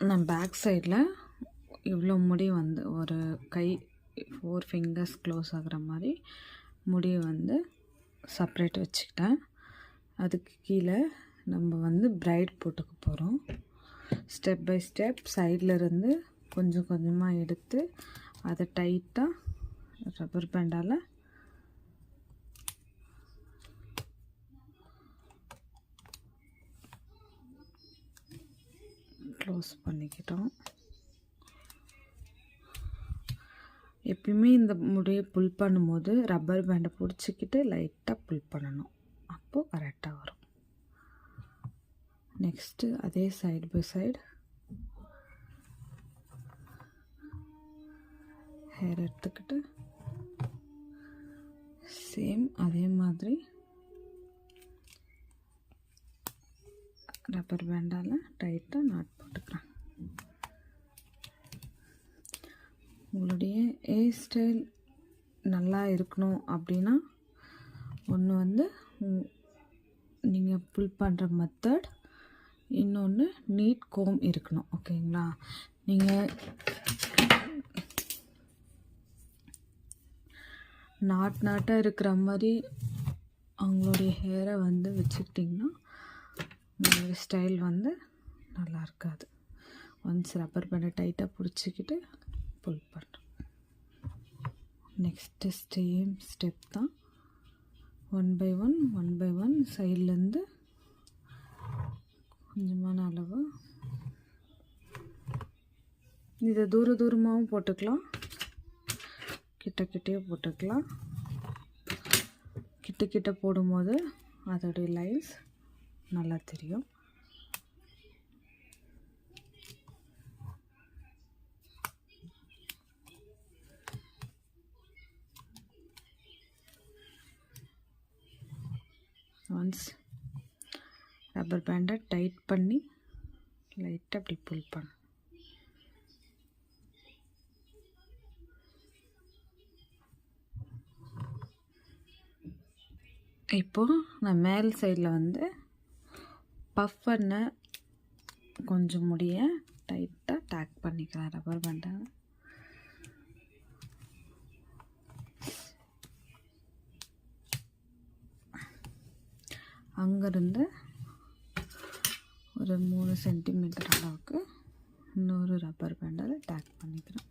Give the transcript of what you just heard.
நான் பேக் சைடில் இவ்வளோ முடி வந்து ஒரு கை 4 ஃபிங்கர்ஸ் க்ளோஸ் ஆகிற மாதிரி முடியை வந்து செப்ரேட் வச்சுக்கிட்டேன். அதுக்கு கீழே நம்ம வந்து பிரைட் போட்டுக்க போகிறோம். ஸ்டெப் பை ஸ்டெப் சைடில் இருந்து கொஞ்சம் கொஞ்சமாக எடுத்து அதை டைட்டாக ரப்பர் பேண்டால் க்ளோஸ் பண்ணிக்கிட்டோம். எப்பயுமே இந்த முடியை புல் பண்ணும்போது ரப்பர் பேண்டை பிடிச்சிக்கிட்டு லைட்டாக புல் பண்ணணும், அப்போது கரெக்டாக வரும். நெக்ஸ்ட்டு அதே சைடு பை சைடு ஹேர் எடுத்துக்கிட்டு சேம் அதே மாதிரி ரப்பர் பேண்டால் டைட்டாக நாட் போட்டுக்கிறேன். உங்களுடைய ஹேர் ஸ்டைல் நல்லா இருக்கணும் அப்படின்னா ஒன்று வந்து நீங்கள் புல் பண்ணுற மெத்தட், இன்னொன்று நீட் கோம் இருக்கணும். ஓகேங்களா? நீங்கள் நாட்டாக இருக்கிற மாதிரி அவங்களுடைய ஹேரை வந்து வச்சுக்கிட்டிங்கன்னா உங்களுடைய ஸ்டைல் வந்து நல்லா இருக்காது. ஒன்ஸ் ரப்பர் பேண்டை டைட்டாக பிடிச்சிக்கிட்டு புல் பண்ணுறோம். நெக்ஸ்ட்டு சேம் ஸ்டெப் தான். 1 by 1 சைட்லேருந்து கொஞ்சமான அளவு இதை தூரமாகவும் போட்டுக்கலாம், கிட்டே போட்டுக்கலாம். கிட்ட போடும்போது அதோடைய லைன்ஸ் நல்லா தெரியும். ஒன்ஸ் ரப்பர் பேண்டை டைட் பண்ணி லைட்டாக அப்படி புல் பண்ண. இப்போது நான் மேல் சைடில் வந்து பஃப் பண்ண கொஞ்சம் முடிய டைட்டாக டேக் பண்ணிக்கிறேன் ரப்பர் பேண்டை. அங்கேருந்து ஒரு 3 சென்டிமீட்டர் அளவுக்கு இன்னொரு ரப்பர் பேண்டால் டேக் பண்ணிக்கிறேன்.